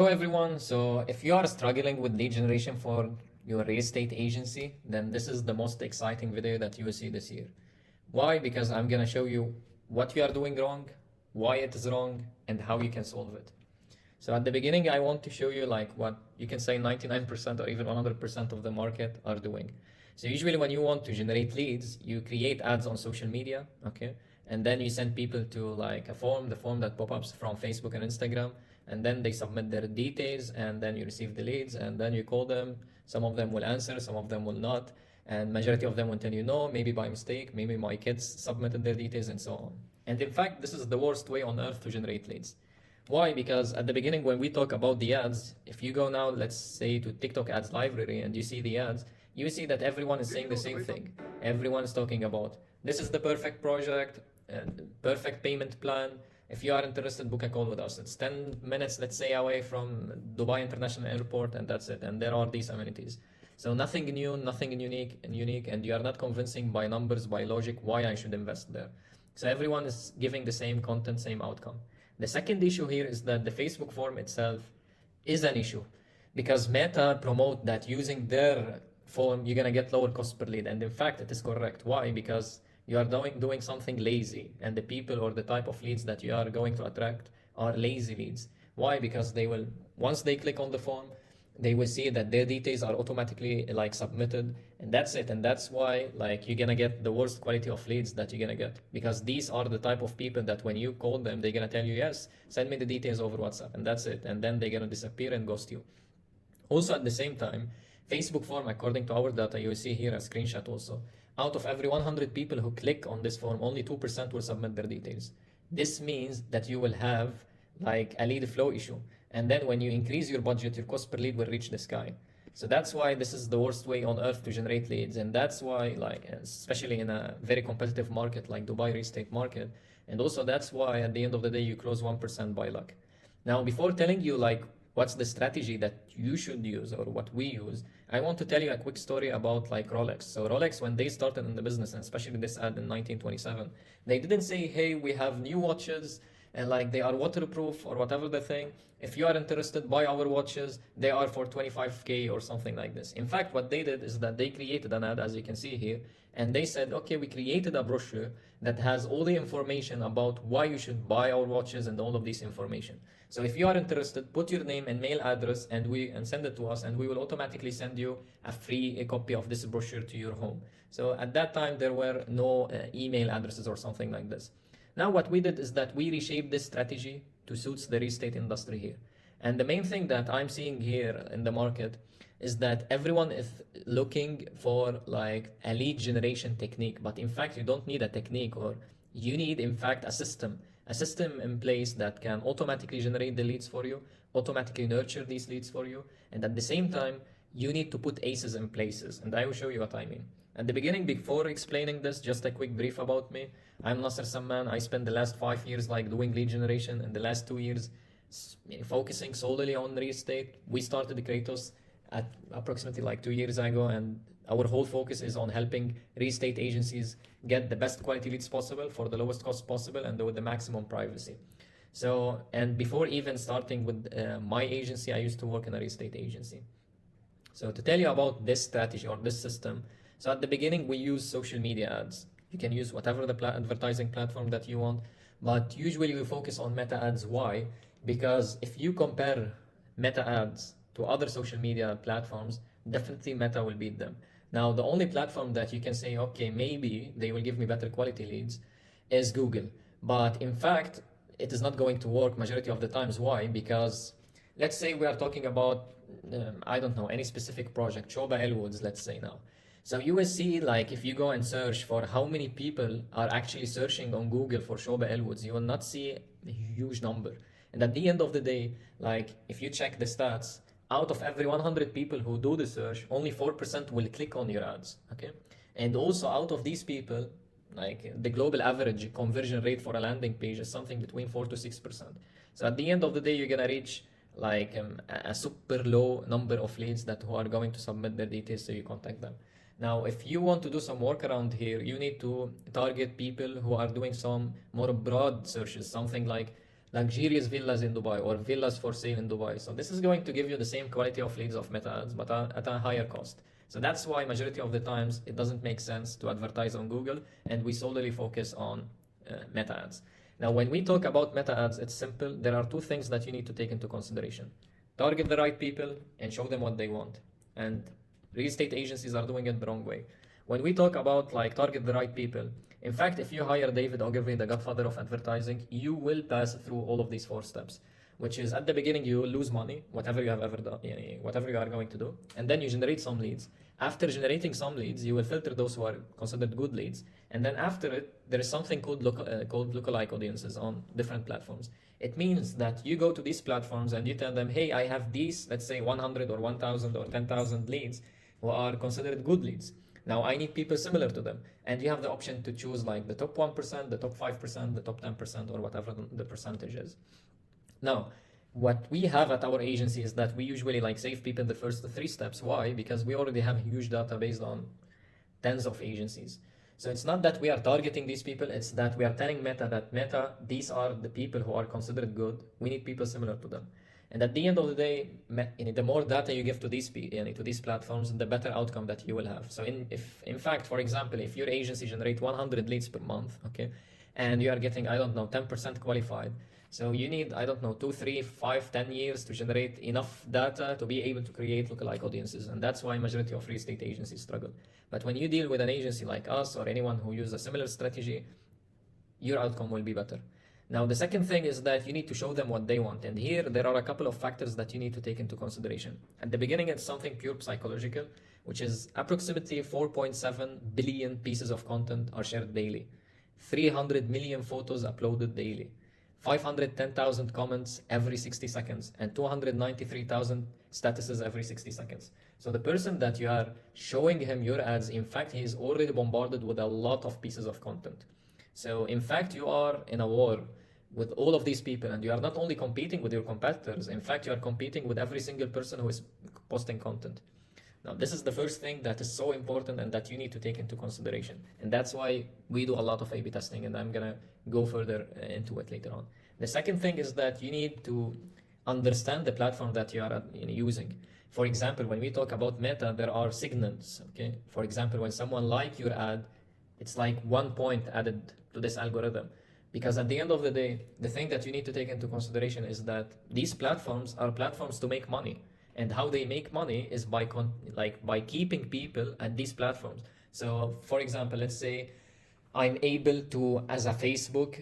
Hello everyone. So if you are struggling with lead generation for your real estate agency, then this is the most exciting video that you will see this year. Why? Because I'm gonna show you what you are doing wrong, why it is wrong, and how you can solve it. So at the beginning, I want to show you like what you can say 99% or even 100% of the market are doing. So usually when you want to generate leads, you create ads on social media, okay? And then you send people to like a form, the form that pop-ups from Facebook and Instagram, and then they submit their details, and then you receive the leads, and then you call them. Some of them will answer, some of them will not, and majority of them will tell you no, maybe by mistake, maybe my kids submitted their details, and so on. And in fact, this is the worst way on earth to generate leads. Why? Because at the beginning, when we talk about the ads, if you go now, let's say to TikTok ads library and you see the ads, you see that everyone is saying the same thing. Everyone is talking about this is the perfect project, perfect payment plan. If you are interested, book a call with us. It's 10 minutes, let's say, away from Dubai International Airport, and that's it. And there are these amenities. So nothing new, nothing unique, and you are not convincing by numbers, by logic, why I should invest there. So everyone is giving the same content, same outcome. The second issue here is that the Facebook form itself is an issue because Meta promote that using their form, you're gonna get lower cost per lead. And in fact, it is correct. Why? Because you are doing something lazy, and the people or the type of leads that you are going to attract are lazy leads. Why? Because they will, once they click on the form, they will see that their details are automatically like submitted, and that's it. And that's why like you're gonna get the worst quality of leads that you're gonna get, because these are the type of people that when you call them, they're gonna tell you, yes, send me the details over WhatsApp, and that's it. And then they're gonna disappear and ghost you. Also at the same time, Facebook form, according to our data, you will see here a screenshot also, out of every 100 people who click on this form, only 2% will submit their details. This means that you will have like a lead flow issue. And then when you increase your budget, your cost per lead will reach the sky. So that's why this is the worst way on earth to generate leads. And that's why, like, especially in a very competitive market like Dubai real estate market. And also that's why at the end of the day, you close 1% by luck. Now, before telling you like what's the strategy that you should use or what we use, I want to tell you a quick story about like Rolex. So Rolex, when they started in the business, and especially this ad in 1927, they didn't say, hey, we have new watches and like they are waterproof or whatever the thing. If you are interested, buy our watches. They are for 25K or something like this. In fact, what they did is that they created an ad, as you can see here, and they said, okay, we created a brochure that has all the information about why you should buy our watches and all of this information. So if you are interested, put your name and mail address and send it to us, and we will automatically send you a free copy of this brochure to your home. So at that time, there were no email addresses or something like this. Now what we did is that we reshaped this strategy to suit the real estate industry here. And the main thing that I'm seeing here in the market is that everyone is looking for like a lead generation technique, but in fact you don't need a technique, or you need in fact a system in place that can automatically generate the leads for you, automatically nurture these leads for you, and at the same time you need to put aces in places, and I will show you what I mean. At the beginning, before explaining this, just a quick brief about me. I'm Nasser Samman. I spent the last 5 years like doing lead generation, and the last 2 years focusing solely on real estate. We started Kratos at approximately like 2 years ago, and our whole focus is on helping real estate agencies get the best quality leads possible for the lowest cost possible and with the maximum privacy. So, and before even starting with my agency, I used to work in a real estate agency. So to tell you about this strategy or this system, so at the beginning we use social media ads. You can use whatever the advertising platform that you want, but usually we focus on meta ads. Why? Because if you compare meta ads to other social media platforms, definitely Meta will beat them. Now, the only platform that you can say, okay, maybe they will give me better quality leads is Google. But in fact, it is not going to work majority of the times. Why? Because let's say we are talking about, I don't know, any specific project, Shoba Elwoods, let's say now. So you will see, like, if you go and search for how many people are actually searching on Google for Shoba Elwoods, you will not see a huge number. And at the end of the day, like, if you check the stats, out of every 100 people who do the search, only 4% will click on your ads, okay? And also out of these people, like the global average conversion rate for a landing page is something between 4 to 6%. So at the end of the day, you're gonna reach like a super low number of leads that who are going to submit their details so you contact them. Now, if you want to do some work around here, you need to target people who are doing some more broad searches, something like luxurious villas in Dubai or villas for sale in Dubai. So this is going to give you the same quality of leads of meta ads, but at a higher cost. So that's why majority of the times it doesn't make sense to advertise on Google, and we solely focus on meta ads. Now, when we talk about meta ads, it's simple. There are two things that you need to take into consideration. Target the right people and show them what they want. And real estate agencies are doing it the wrong way. When we talk about like target the right people, in fact, if you hire David Ogilvy, the godfather of advertising, you will pass through all of these 4 steps, which is at the beginning, you will lose money, whatever you have ever done, whatever you are going to do. And then you generate some leads. After generating some leads, you will filter those who are considered good leads. And then after it, there is something called lookalike audiences on different platforms. It means that you go to these platforms and you tell them, hey, I have these, let's say 100 or 1,000 or 10,000 leads who are considered good leads. Now I need people similar to them. And you have the option to choose like the top 1%, the top 5%, the top 10%, or whatever the percentage is. Now, what we have at our agency is that we usually like save people the first 3 steps. Why? Because we already have a huge data based on tens of agencies. So it's not that we are targeting these people, it's that we are telling Meta that Meta, these are the people who are considered good. We need people similar to them. And at the end of the day, the more data you give to these platforms, the better outcome that you will have. So in fact, for example, if your agency generates 100 leads per month, okay, and you are getting, I don't know, 10% qualified, so you need, I don't know, 2, 3, 5, 10 years to generate enough data to be able to create lookalike audiences. And that's why majority of real estate agencies struggle. But when you deal with an agency like us or anyone who uses a similar strategy, your outcome will be better. Now, the second thing is that you need to show them what they want. And here, there are a couple of factors that you need to take into consideration. At the beginning, it's something pure psychological, which is approximately 4.7 billion pieces of content are shared daily, 300 million photos uploaded daily, 510,000 comments every 60 seconds, and 293,000 statuses every 60 seconds. So the person that you are showing him your ads, in fact, he is already bombarded with a lot of pieces of content. So in fact, you are in a war with all of these people, and you are not only competing with your competitors, in fact, you are competing with every single person who is posting content. Now, this is the first thing that is so important and that you need to take into consideration. And that's why we do a lot of A/B testing, and I'm gonna go further into it later on. The second thing is that you need to understand the platform that you are using. For example, when we talk about Meta, there are signals, okay? For example, when someone likes your ad, it's like 1 point added to this algorithm. Because at the end of the day, the thing that you need to take into consideration is that these platforms are platforms to make money. And how they make money is by keeping people at these platforms. So for example, let's say I'm able to, as a Facebook,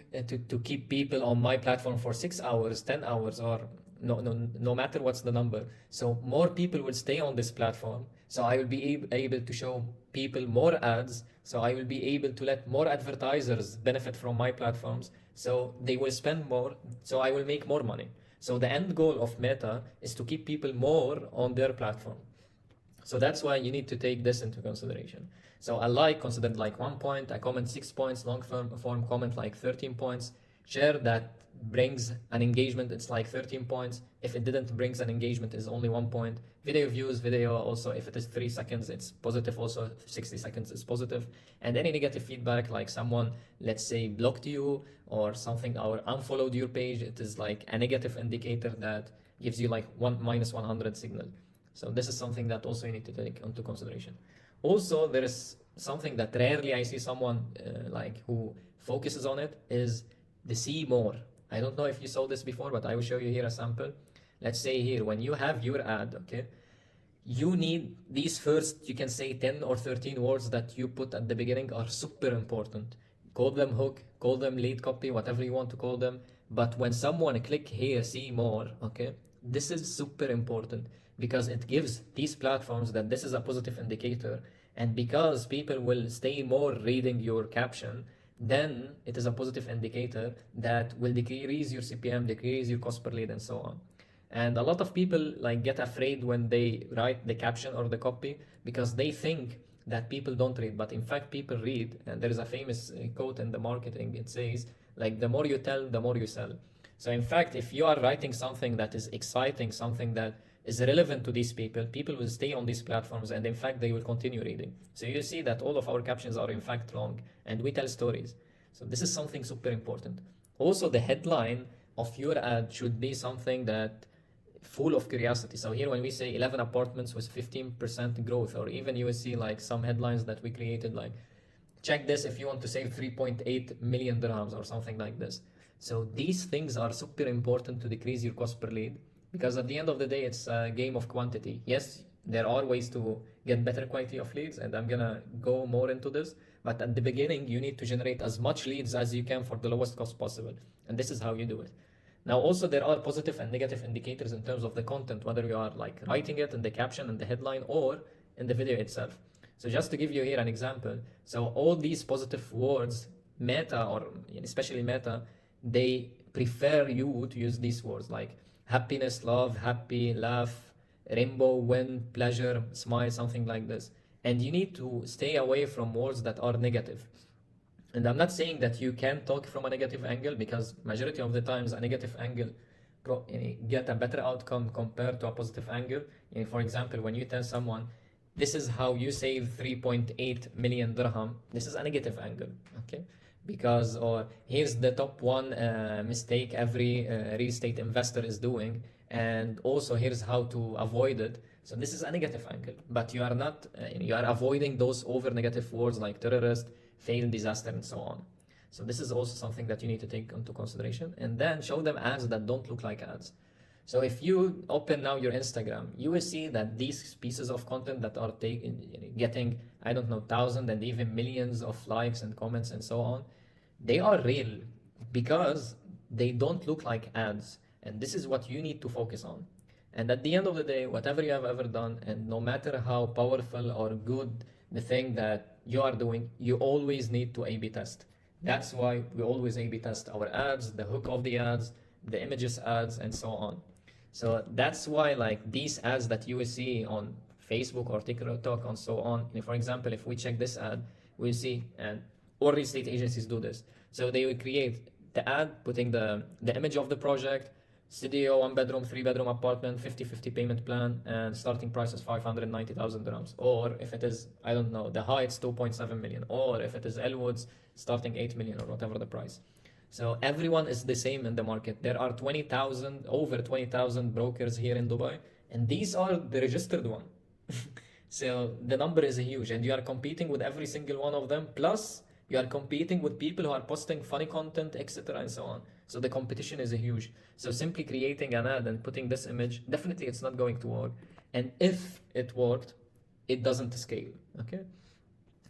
to keep people on my platform for 6 hours, 10 hours, or no matter what's the number. So more people will stay on this platform. So I will be able to show people more ads. So I will be able to let more advertisers benefit from my platforms. So they will spend more. So I will make more money. So the end goal of Meta is to keep people more on their platform. So that's why you need to take this into consideration. So a like considered like 1 point, a comment 6 points, long form comment like 13 points, share that brings an engagement, it's like 13 points. If it didn't brings an engagement, is only 1 point. Video views, video also, if it is 3 seconds, it's positive. Also 60 seconds is positive. And any negative feedback, like someone, let's say, blocked you or something, or unfollowed your page, it is like a negative indicator that gives you like -100 signal. So this is something that also you need to take into consideration. Also, there is something that rarely I see someone like who focuses on it, is the see more. I don't know if you saw this before, but I will show you here a sample. Let's say here, when you have your ad, okay, you need these first, you can say 10 or 13 words that you put at the beginning are super important. Call them hook, call them lead copy, whatever you want to call them. But when someone click here, see more, okay, this is super important because it gives these platforms that this is a positive indicator. And because people will stay more reading your caption, then it is a positive indicator that will decrease your CPM, decrease your cost per lead, and so on. And a lot of people like get afraid when they write the caption or the copy because they think that people don't read, but in fact people read. And there is a famous quote in the marketing, it says like, the more you tell, the more you sell. So in fact, if you are writing something that is exciting, something that is relevant to these people, people will stay on these platforms, and in fact they will continue reading. So you see that all of our captions are in fact long, and we tell stories. So this is something super important. Also, the headline of your ad should be something that full of curiosity. So here when we say 11 apartments with 15% growth, or even you will see like some headlines that we created like, check this if you want to save 3.8 million dirhams or something like this. So these things are super important to decrease your cost per lead, because at the end of the day, it's a game of quantity. Yes, there are ways to get better quality of leads, and I'm gonna go more into this. But at the beginning, you need to generate as much leads as you can for the lowest cost possible. And this is how you do it. Now, also, there are positive and negative indicators in terms of the content, whether you are like writing it in the caption and the headline or in the video itself. So just to give you here an example, so all these positive words, Meta, or especially Meta, they prefer you to use these words like happiness, love, happy, laugh, rainbow, win, pleasure, smile, something like this. And you need to stay away from words that are negative. And I'm not saying that you can talk from a negative angle, because majority of the times a negative angle get a better outcome compared to a positive angle. For example, when you tell someone, this is how you save 3.8 million dirham, this is a negative angle, okay? Because, or here's the top one mistake every real estate investor is doing, and also here's how to avoid it. So this is a negative angle, but you are not, you are avoiding those over negative words like terrorist, failed, disaster, and so on. So this is also something that you need to take into consideration, and then show them ads that don't look like ads. So if you open now your Instagram, you will see that these pieces of content that are getting, I don't know, thousands and even millions of likes and comments and so on, they are real because they don't look like ads. And this is what you need to focus on. And at the end of the day, whatever you have ever done, and no matter how powerful or good the thing that you are doing, you always need to A/B test. That's why we always A/B test our ads, the hook of the ads, the images ads, and so on. So that's why like these ads that you will see on Facebook or TikTok and so on, for example, if we check this ad, we'll see, and all real estate agencies do this. So they will create the ad, putting the image of the project, studio, 1 bedroom, 3 bedroom apartment, 50/50 payment plan, and starting price is 590,000 dirhams. Or if it is, I don't know, the Heights 2.7 million, or if it is Elwoods, starting 8 million, or whatever the price. So everyone is the same in the market. There are over 20,000 brokers here in Dubai, and these are the registered one. So the number is huge, and you are competing with every single one of them. Plus, you are competing with people who are posting funny content, etc., and so on. So the competition is huge. So simply creating an ad and putting this image, definitely it's not going to work. And if it worked, it doesn't scale. Okay.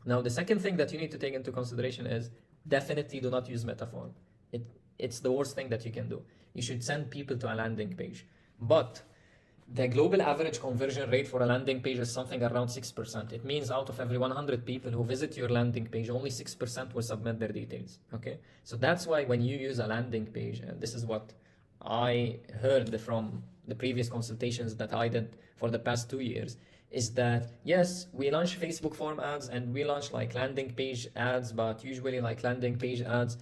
Now the second thing that you need to take into consideration is definitely do not use Metaform. It's the worst thing that you can do. You should send people to a landing page. But the global average conversion rate for a landing page is something around 6%. It means out of every 100 people who visit your landing page, only 6% will submit their details. Okay, so that's why when you use a landing page, and this is what I heard from the previous consultations that I did for the past 2 years, is that yes, we launch Facebook form ads and we launch like landing page ads, but usually like landing page ads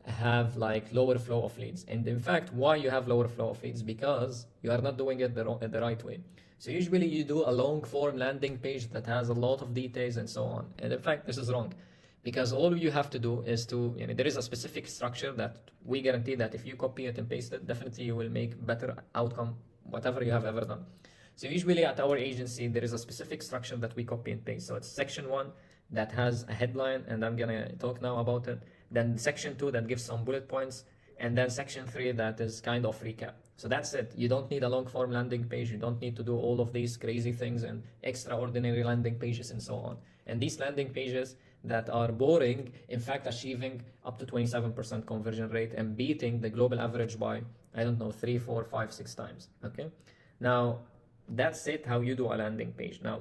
have like lower flow of leads. And in fact, why you have lower flow of leads? Because you are not doing it the right way. So usually you do a long form landing page that has a lot of details and so on. And in fact, this is wrong, because all you have to do is to, there is a specific structure that we guarantee that if you copy it and paste it, definitely you will make better outcome, whatever you have ever done. So usually at our agency, there is a specific structure that we copy and paste. So it's section 1 that has a headline, and I'm gonna talk now about it. Then section 2 that gives some bullet points, and then section 3 that is kind of recap. So that's it. You don't need a long form landing page. You don't need to do all of these crazy things and extraordinary landing pages and so on. And these landing pages that are boring, in fact, achieving up to 27% conversion rate and beating the global average by, I don't know, 3, 4, 5, 6 times. Okay. Now, that's it, how you do a landing page. Now,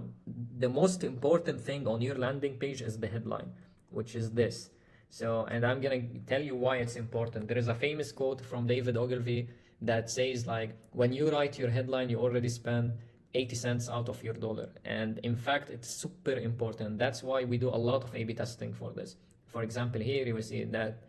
the most important thing on your landing page is the headline, which is this. So, and I'm gonna tell you why it's important. There is a famous quote from David Ogilvy that says like, when you write your headline, you already spend 80 cents out of your dollar. And in fact, it's super important. That's why we do a lot of A/B testing for this. For example, here you will see that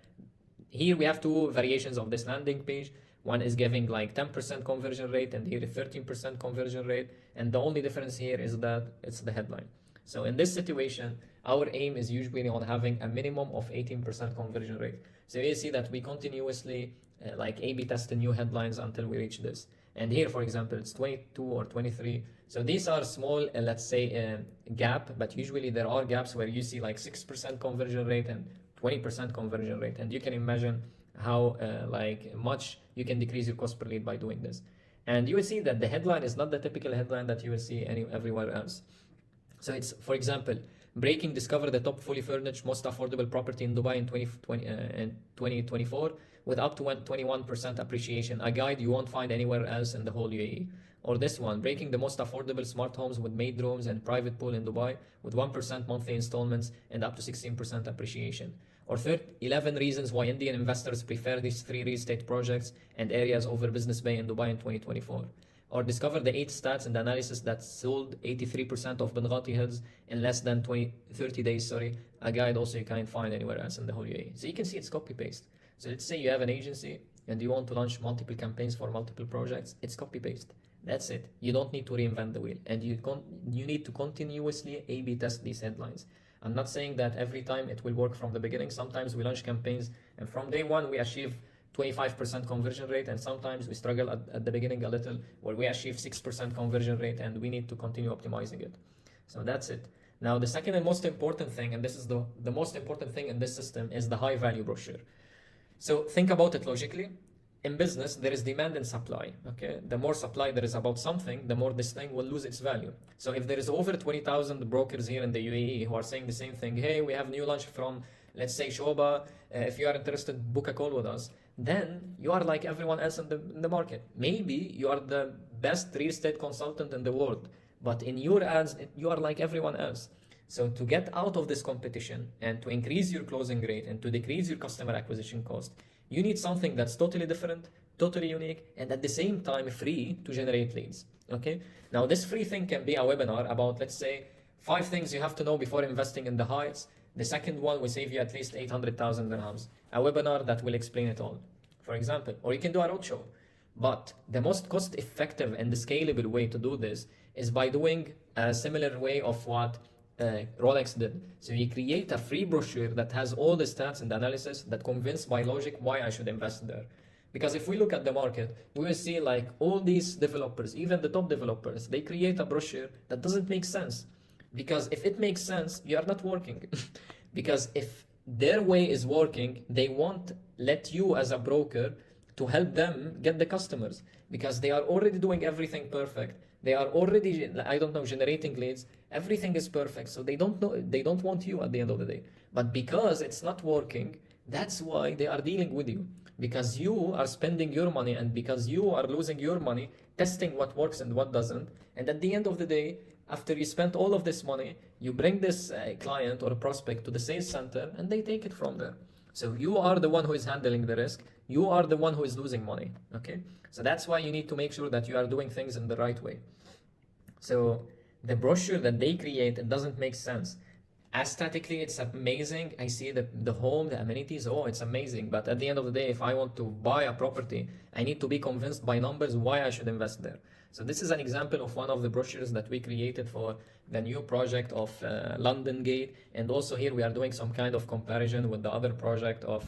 here we have 2 variations of this landing page. One is giving like 10% conversion rate, and here 13% conversion rate. And the only difference here is that it's the headline. So in this situation, our aim is usually on having a minimum of 18% conversion rate. So you see that we continuously like A/B test the new headlines until we reach this. And here, for example, it's 22 or 23. So these are small, let's say, gap, but usually there are gaps where you see like 6% conversion rate and 20% conversion rate. And you can imagine how like much you can decrease your cost per lead by doing this. And you will see that the headline is not the typical headline that you will see everywhere else. So it's, for example, Breaking discover the top fully furnished, most affordable property in Dubai in 2024 with up to 21% appreciation. A guide you won't find anywhere else in the whole UAE. Or this one, Breaking the most affordable smart homes with maid rooms and private pool in Dubai with 1% monthly installments and up to 16% appreciation. Or third, 11 reasons why Indian investors prefer these 3 real estate projects and areas over Business Bay in Dubai in 2024. Or discover the 8 stats and analysis that sold 83% of Benghazi Hills in less than 30 days. A guide also you can't find anywhere else in the whole UAE. So you can see it's copy paste. So let's say you have an agency and you want to launch multiple campaigns for multiple projects. It's copy paste. That's it. You don't need to reinvent the wheel, and you need to continuously A/B test these headlines. I'm not saying that every time it will work from the beginning. Sometimes we launch campaigns and from day one we achieve 25% conversion rate, and sometimes we struggle at the beginning a little where we achieve 6% conversion rate and we need to continue optimizing it. So that's it. Now the second and most important thing, and this is the most important thing in this system, is the high value brochure. So think about it logically. In business, there is demand and supply. Okay, the more supply there is about something, the more this thing will lose its value. So if there is over 20,000 brokers here in the UAE who are saying the same thing, hey, we have new launch from, let's say, Shoba, if you are interested, book a call with us, then you are like everyone else in the market. Maybe you are the best real estate consultant in the world, but in your ads, you are like everyone else. So to get out of this competition and to increase your closing rate and to decrease your customer acquisition cost, you need something that's totally different, totally unique, and at the same time free to generate leads. Okay. Now this free thing can be a webinar about, let's say, 5 things you have to know before investing in the Heights. The second one will save you at least 800,000 dirhams. A webinar that will explain it all, for example. Or you can do a roadshow. But the most cost-effective and the scalable way to do this is by doing a similar way of what Rolex did. So you create a free brochure that has all the stats and analysis that convince by logic why I should invest there. Because if we look at the market, we will see like all these developers, even the top developers, they create a brochure that doesn't make sense. Because if it makes sense, you are not working. Because if their way is working, they won't let you as a broker to help them get the customers, because they are already doing everything perfect. They are already, I don't know, generating leads. Everything is perfect. So they don't want you at the end of the day. But because it's not working, that's why they are dealing with you. Because you are spending your money and because you are losing your money testing what works and what doesn't. And at the end of the day, after you spend all of this money, you bring this client or a prospect to the sales center and they take it from there. So you are the one who is handling the risk. You are the one who is losing money. Okay. So that's why you need to make sure that you are doing things in the right way. So the brochure that they create, it doesn't make sense. Aesthetically, it's amazing. I see the home, the amenities. Oh, it's amazing. But at the end of the day, if I want to buy a property, I need to be convinced by numbers why I should invest there. So this is an example of one of the brochures that we created for the new project of London Gate. And also here we are doing some kind of comparison with the other project of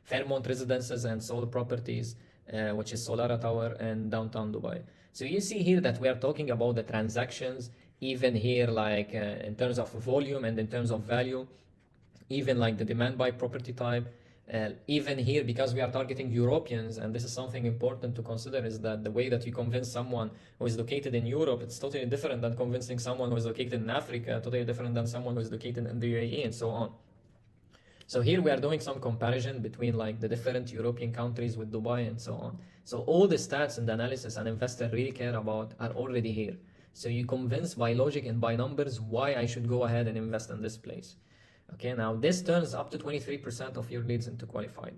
Fairmont Residences and Solar Properties, which is Solara Tower in downtown Dubai. So you see here that we are talking about the transactions, even here like in terms of volume and in terms of value, even like the demand by property type. Even here, because we are targeting Europeans, and this is something important to consider, is that the way that you convince someone who is located in Europe, it's totally different than convincing someone who is located in Africa, totally different than someone who is located in the UAE, and so on. So here we are doing some comparison between like the different European countries with Dubai and so on. So all the stats and the analysis an investor really care about are already here. So you convince by logic and by numbers why I should go ahead and invest in this place. Okay, now this turns up to 23% of your leads into qualified.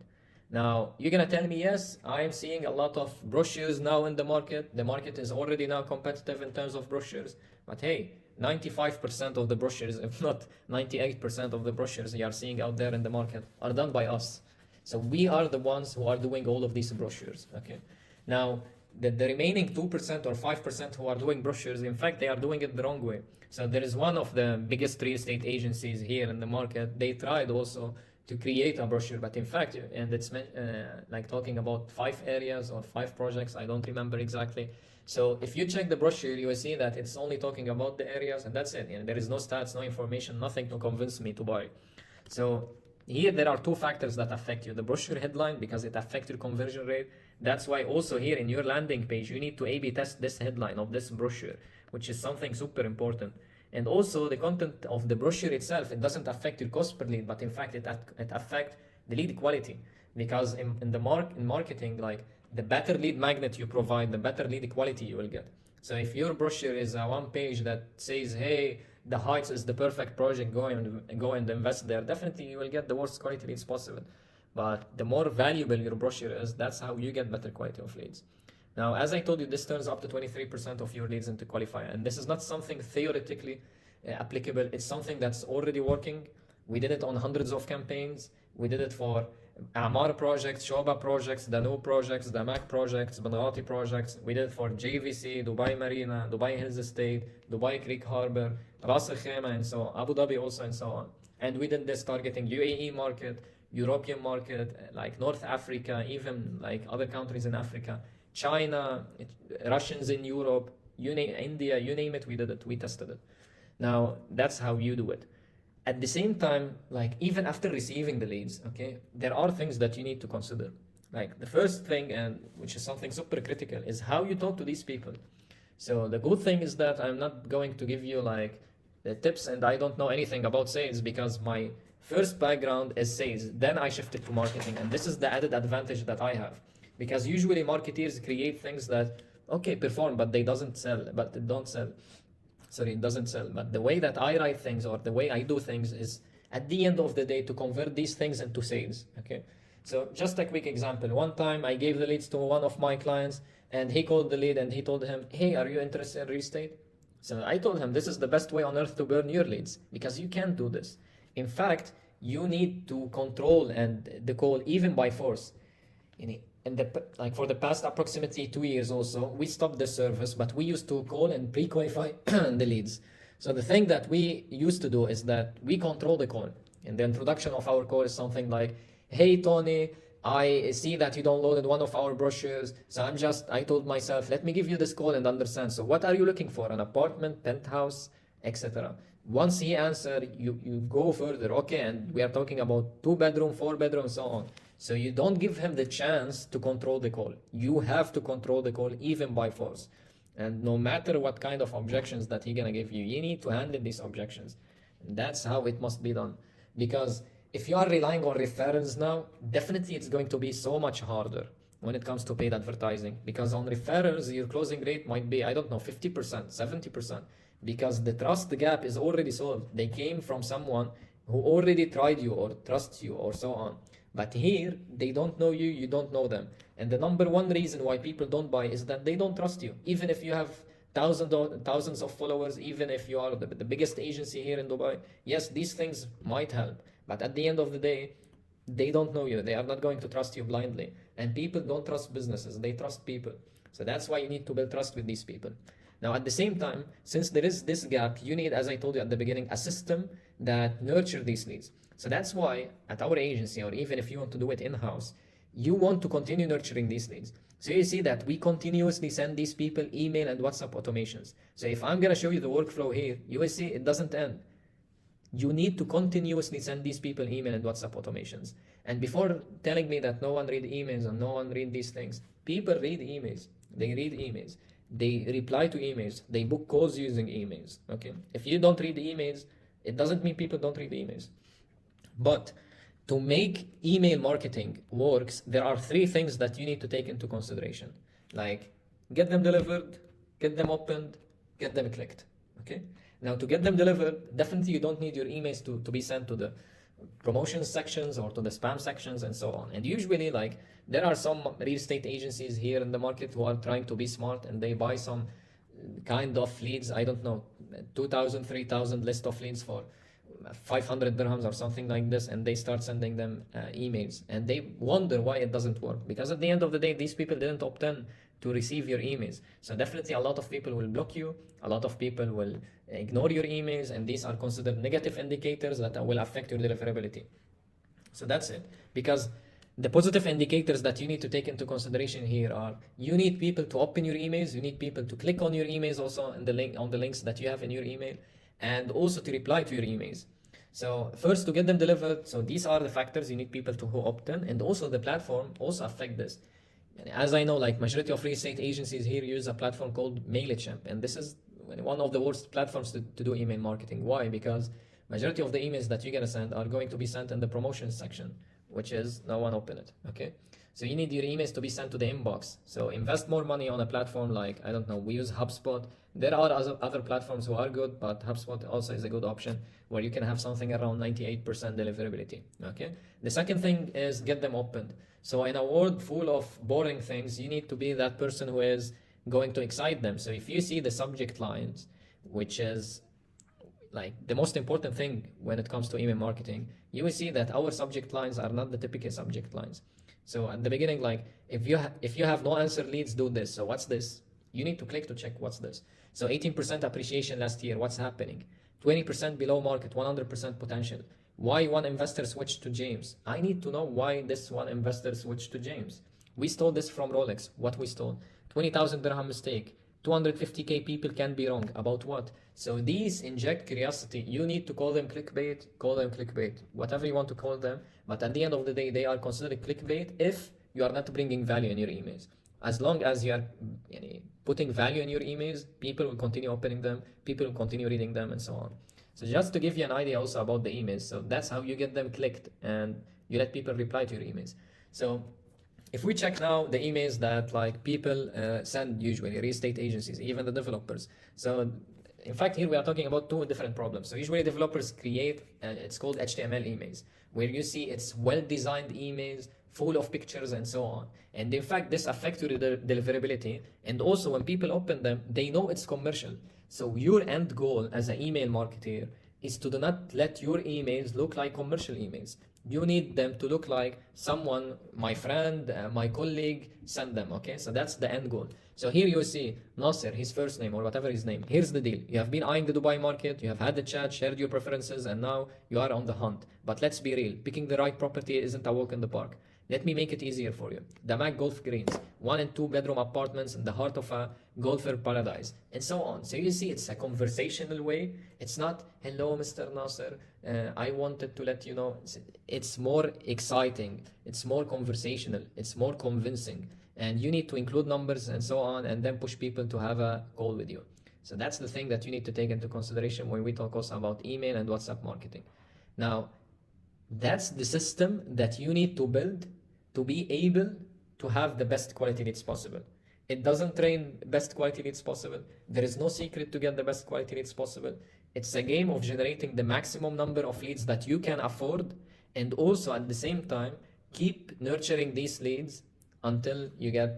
Now you're gonna tell me, yes, I'm seeing a lot of brochures now in the market. The market is already now competitive in terms of brochures. But hey, 95% of the brochures, if not 98% of the brochures you are seeing out there in the market are done by us. So we are the ones who are doing all of these brochures. Okay, now the remaining 2% or 5% who are doing brochures, in fact, they are doing it the wrong way. So there is one of the biggest real estate agencies here in the market. They tried also to create a brochure, but in fact, and it's like talking about 5 areas or 5 projects, I don't remember exactly. So if you check the brochure, you will see that it's only talking about the areas and that's it. And there is no stats, no information, nothing to convince me to buy. So here there are 2 factors that affect you. The brochure headline, because it affects your conversion rate. That's why also here in your landing page, you need to A/B test this headline of this brochure, which is something super important. And also the content of the brochure itself, it doesn't affect your cost per lead, but in fact it affects the lead quality. Because in marketing, like the better lead magnet you provide, the better lead quality you will get. So if your brochure is a 1 page that says, hey, the Heights is the perfect project, go and invest there, definitely you will get the worst quality leads possible. But the more valuable your brochure is, that's how you get better quality of leads. Now, as I told you, this turns up to 23% of your leads into qualifier. And this is not something theoretically applicable. It's something that's already working. We did it on hundreds of campaigns. We did it for Amar projects, Shoba projects, Danu projects, Damak projects, Banghati projects. We did it for JVC, Dubai Marina, Dubai Hills Estate, Dubai Creek Harbor, Ras Al Khaimah, and so on, Abu Dhabi also, and so on. And we did this targeting UAE market, European market, like North Africa, even like other countries in Africa, China, Russians in Europe, India, you name it, we did it, we tested it. Now, that's how you do it. At the same time, like even after receiving the leads, okay, there are things that you need to consider. Like the first thing, and which is something super critical, is how you talk to these people. So the good thing is that I'm not going to give you like the tips, and I don't know anything about sales because my first background is sales. Then I shifted to marketing, and this is the added advantage that I have. Because usually marketers create things that, okay, perform, but they don't sell. But it doesn't sell. But the way that I write things or the way I do things is at the end of the day to convert these things into sales, okay? So just a quick example. One time I gave the leads to one of my clients and he called the lead and he told him, hey, are you interested in real estate? So I told him, this is the best way on earth to burn your leads because you can't do this. In fact, you need to control and the call even by force. Like for the past approximately 2 years also, we stopped the service, but we used to call and pre-qualify the leads. So the thing that we used to do is that we control the call. And the introduction of our call is something like, hey, Tony, I see that you downloaded one of our brochures. So I told myself, let me give you this call and understand. So what are you looking for? An apartment, penthouse, etc. Once he answered, you go further. Okay, and we are talking about 2-bedroom, 4-bedroom, so on. So you don't give him the chance to control the call. You have to control the call even by force. And no matter what kind of objections that he's gonna give you, you need to handle these objections. And that's how it must be done. Because if you are relying on referrals now, definitely it's going to be so much harder when it comes to paid advertising. Because on referrals, your closing rate might be, 50%, 70%. Because the trust gap is already solved. They came from someone who already tried you or trusts you or so on. But here, they don't know you, you don't know them. And the number one reason why people don't buy is that they don't trust you. Even if you have thousands of followers, even if you are the biggest agency here in Dubai, yes, these things might help. But at the end of the day, they don't know you. They are not going to trust you blindly. And people don't trust businesses, they trust people. So that's why you need to build trust with these people. Now, at the same time, since there is this gap, you need, as I told you at the beginning, a system that nurture these leads. So that's why at our agency, or even if you want to do it in-house, you want to continue nurturing these leads. So you see that we continuously send these people email and WhatsApp automations. So if I'm going to show you the workflow here, you will see it doesn't end. You need to continuously send these people email and WhatsApp automations. And before telling me that no one read emails and no one read these things, people read emails. They read emails. They reply to emails. They book calls using emails. Okay. If you don't read the emails, it doesn't mean people don't read the emails. But to make email marketing works, there are 3 things that you need to take into consideration. Like get them delivered, get them opened, get them clicked. Okay. Now to get them delivered, definitely you don't need your emails to be sent to the promotion sections or to the spam sections and so on. And usually, like, there are some real estate agencies here in the market who are trying to be smart and they buy some kind of leads, I don't know, 2,000, 3,000 list of leads for 500 dirhams or something like this, and they start sending them emails, and they wonder why it doesn't work, because at the end of the day, these people didn't opt in to receive your emails. So definitely a lot of people will block you, a lot of people will ignore your emails, and these are considered negative indicators that will affect your deliverability. So that's it. Because the positive indicators that you need to take into consideration here are you need people to open your emails, you need people to click on your emails also in the link on the links that you have in your email, and also to reply to your emails. So first to get them delivered. So these are the factors you need people to who opt in, and also the platform also affect this. As I know, like majority of real estate agencies here use a platform called MailChimp, and this is one of the worst platforms to do email marketing. Why? Because majority of the emails that you're gonna send are going to be sent in the promotions section, which is no one open it. Okay, so you need your emails to be sent to the inbox. So invest more money on a platform like, I don't know, we use HubSpot. There are other platforms who are good, but HubSpot also is a good option where you can have something around 98% deliverability. Okay, the second thing is get them opened. So in a world full of boring things, you need to be that person who is going to excite them. So if you see the subject lines, which is like the most important thing when it comes to email marketing, you will see that our subject lines are not the typical subject lines. So at the beginning, like if you have no answer leads, do this. So what's this? You need to click to check what's this. So 18% appreciation last year, what's happening? 20% below market, 100% potential. Why one investor switched to James? I need to know why this one investor switched to James. We stole this from Rolex. What we stole? 20,000 dirham mistake. 250k people can be wrong. About what? So these inject curiosity. You need to call them clickbait, whatever you want to call them. But at the end of the day, they are considered clickbait if you are not bringing value in your emails. As long as you are putting value in your emails, people will continue opening them, people will continue reading them, and so on. So just to give you an idea also about the emails, so that's how you get them clicked and you let people reply to your emails. So if we check now the emails that like people send usually, real estate agencies, even the developers. So in fact, here we are talking about two different problems. So usually developers create, it's called HTML emails, where you see it's well-designed emails, full of pictures and so on. And in fact, this affects your deliverability. And also when people open them, they know it's commercial. So your end goal as an email marketer is to do not let your emails look like commercial emails. You need them to look like someone, my friend, my colleague, send them, okay? So that's the end goal. So here you see Nasser, his first name or whatever his name. Here's the deal. You have been eyeing the Dubai market, you have had the chat, shared your preferences, and now you are on the hunt. But let's be real, picking the right property isn't a walk in the park. Let me make it easier for you. Damac Golf Greens, 1 and 2 bedroom apartments in the heart of a golfer paradise, and so on. So you see, it's a conversational way. It's not, hello, Mr. Nasser, I wanted to let you know. It's more exciting. It's more conversational. It's more convincing. And you need to include numbers and so on, and then push people to have a call with you. So that's the thing that you need to take into consideration when we talk also about email and WhatsApp marketing. Now, that's the system that you need to build to be able to have the best quality leads possible. It doesn't train best quality leads possible. There is no secret to get the best quality leads possible. It's a game of generating the maximum number of leads that you can afford, and also at the same time keep nurturing these leads until you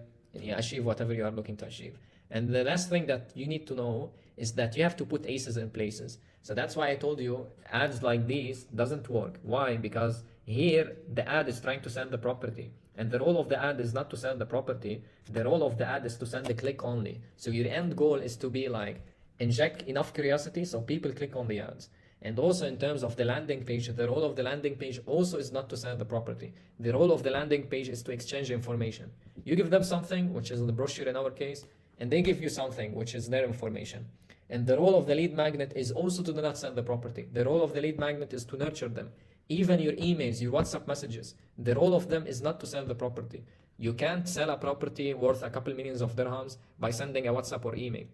achieve whatever you are looking to achieve. And the last thing that you need to know is that you have to put aces in places. So that's why I told you ads like these doesn't work. Why? Because here the ad is trying to sell the property, and the role of the ad is not to sell the property. The role of the ad is to send the click only. So your end goal is to be like inject enough curiosity so people click on the ads. And also in terms of the landing page, the role of the landing page also is not to sell the property. The role of the landing page is to exchange information. You give them something, which is the brochure in our case, and they give you something, which is their information. And the role of the lead magnet is also to not sell the property. The role of the lead magnet is to nurture them. Even your emails, your WhatsApp messages, the role of them is not to sell the property. You can't sell a property worth a couple millions of dirhams by sending a WhatsApp or email.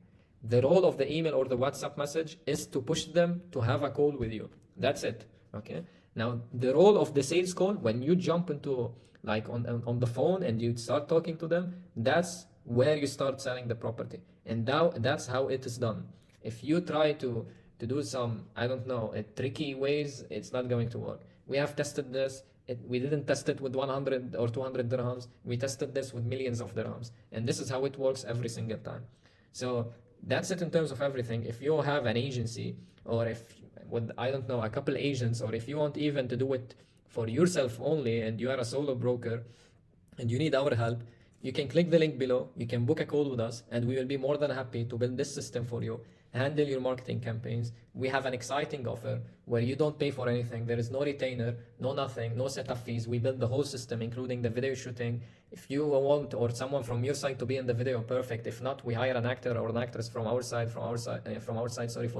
The role of the email or the WhatsApp message is to push them to have a call with you. That's it. Okay. Now, the role of the sales call, when you jump into like on the phone and you start talking to them, that's where you start selling the property. And now that's how it is done. If you try to do some, I don't know, tricky ways, it's not going to work. We have tested this. We didn't test it with 100 or 200 dirhams. We tested this with millions of dirhams. And this is how it works every single time. So that's it in terms of everything. If you have an agency, or if with, I don't know, a couple agents, or if you want even to do it for yourself only and you are a solo broker and you need our help, you can click the link below, you can book a call with us, and we will be more than happy to build this system for you, handle your marketing campaigns. We have an exciting offer where you don't pay for anything. There is no retainer, no nothing, no setup fees. We build the whole system, including the video shooting. If you want or someone from your side to be in the video, perfect. If not, we hire an actor or an actress from our side, for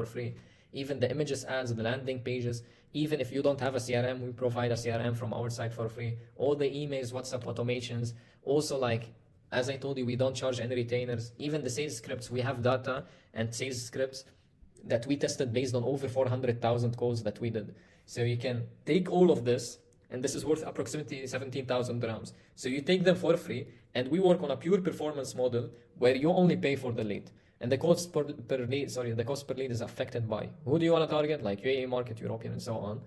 free. Even the images, ads, the landing pages. Even if you don't have a CRM, we provide a CRM from our side for free. All the emails, WhatsApp automations. Also, like, as I told you, we don't charge any retainers. Even the sales scripts, we have data and sales scripts that we tested based on over 400,000 calls that we did. So you can take all of this, and this is worth approximately 17,000 dirhams. So you take them for free, and we work on a pure performance model where you only pay for the lead. And the cost per lead is affected by who do you want to target, like UAE market, European, and so on,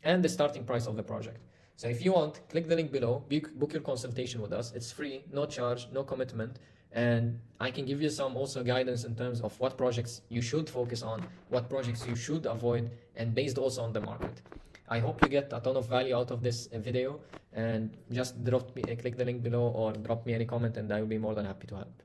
and the starting price of the project. So if you want, click the link below, book your consultation with us. It's free, no charge, no commitment. And I can give you some also guidance in terms of what projects you should focus on, what projects you should avoid, and based also on the market. I hope you get a ton of value out of this video, and just click the link below or drop me any comment, and I will be more than happy to help.